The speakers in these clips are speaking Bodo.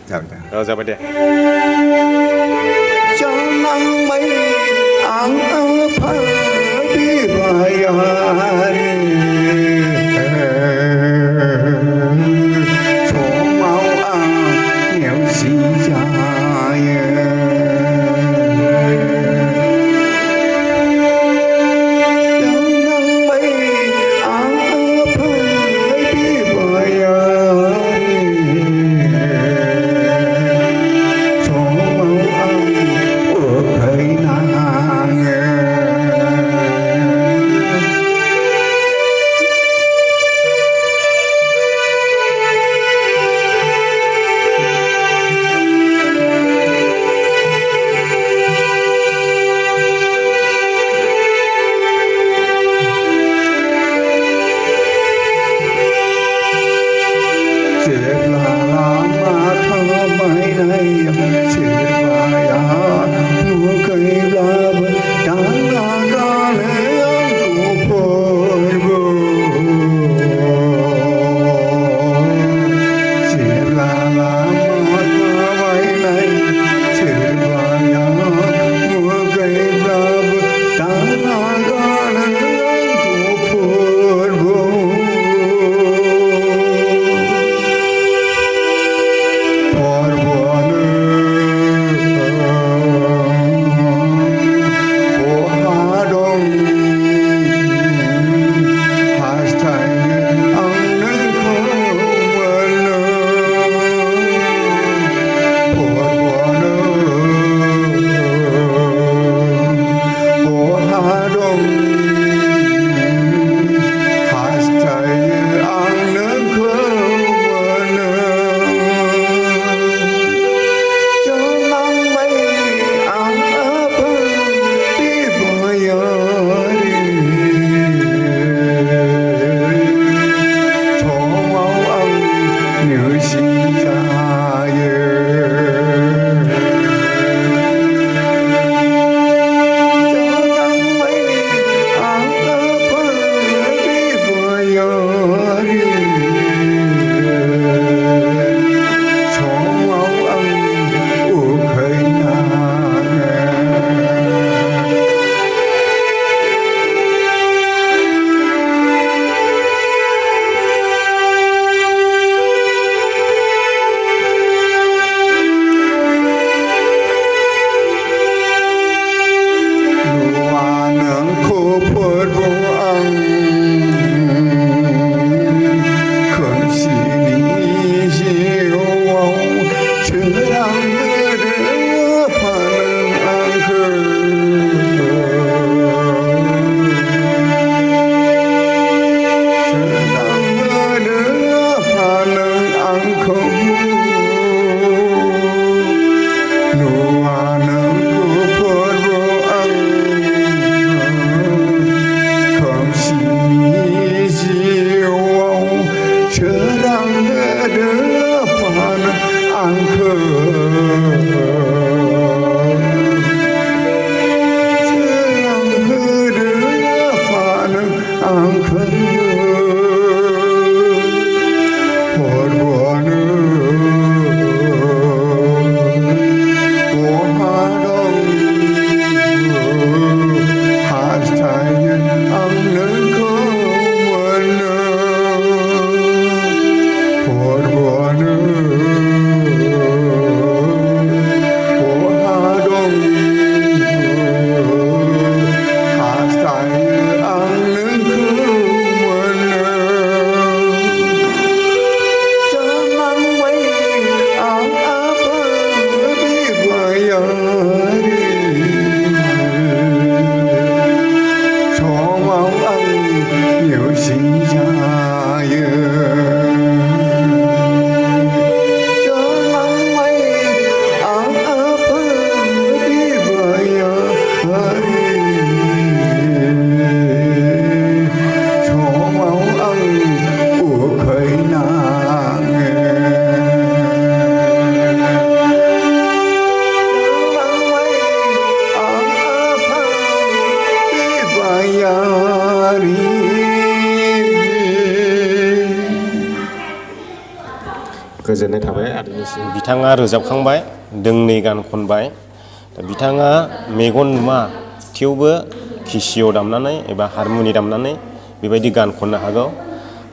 Siapa dia? Jangan main apa dibayari Chỗ máu nghèo xin dài Jangan main apa dibayari Chỗ máu ước thấy nàng Chết là mà thơ mấy này Chết bà ya mua cây la bờ Đàn là ca lễ của phôi bờ Chết là mà thơ mấy này Chết bà ya mua cây la bờ Đàn là ca lễ của phôi bờ Por गोजोननाय थाबाय आदैनिसिम। बिथाङा रोजाबखांबाय, दोंनै गान खनबाय। दा बिथाङा मेगन नुवा थेवबो केसिअ दामनानै एबा हारमुनि दामनानै बेबायदि गान खननो हागौ।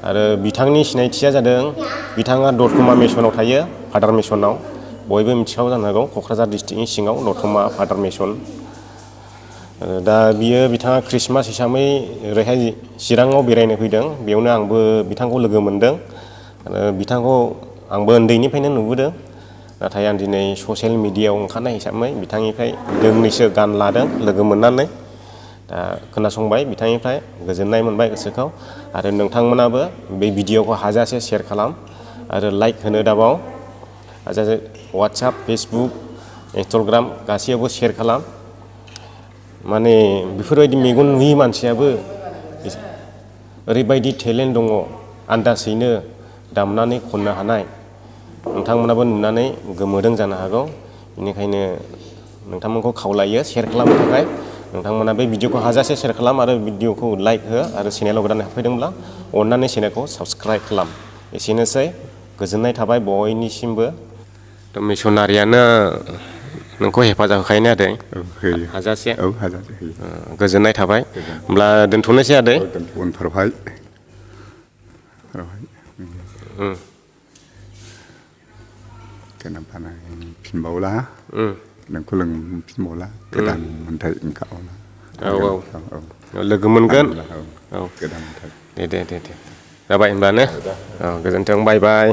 आरो बिथांनि सिनायथिया जादों बिथाङा दतमा मिसनाव थायो, फादार मिसनाव। बयबो मिथिखागौ जानो हागौ क'क्राझार डिस्ट्रिक्टनि सिङाव दतमा फादार मिसन। दा बिथाङा ख्रिस्टमास हिसाबै ओरैहाय चिराङाव बेरायनो फैदों। बेयावनो आंबो बिथांखौ लोगो मोनदों। बिथांखौ आंबो उन्दैनिफ्रायनो नुबोदों। नाथाय आं दिनै ससियेल मिडियायाव ओंखारनाय हिसाबै बिथांनिफ्राय दोंनैसो गान लादों लोगो मोननानै। दा खोनासंबाय बिथांनिफ्राय गोजोननाय मोनबाय गोसोखौ। आरो नोंथांमोनाबो बे भिडिअखौ हाजासे शेयार खालाम आरो लाइक होनो दाबाव। हाजासे वाट्सएप, फेसबुक, इन्स्टाग्राम गासैयावबो शेयार खालाम। माने बेफोरबायदि मेगन नुयि मानसियाबो ओरैबायदि टेलेन्ट दङ आन्दासैनो दामनानै खननो हानाय। नोंथांमोनाबो नुनानै गोमोदों जानो हागौ। बेनिखायनो नोंथांमोनखौ खावलायो शेयार खालामनो थाखाय। नोंथांमोना बे भिडिअखौ हाजासे शेयार खालाम आरो भिडिअखौ लाइक हो। आरो चेनेलाव गोदान हाबफैदोंब्ला अननानै चेनेलखौ साबस्क्राइब खालाम। एसेनोसै, गोजोननाय थाबाय बयनिसिमबो। मिसनारियानो नोंखौ हेफाजाब होखायो ना आदै? होयो। हाजासे। औ हाजासे होयो। गोजोननाय थाबाय। होमब्ला दोनथ'नोसै आदै। उनफोरावहाय kenapa फिनबावला नोंखौ लोंफिनबावला गोदान मोन्थाइ ओंखारबावला। औ लोगो मोनगोन। औ गोदान मोन्थाइ। दे जाबाय होनब्ला ने? औ गोजोन्थों, बाय बाय।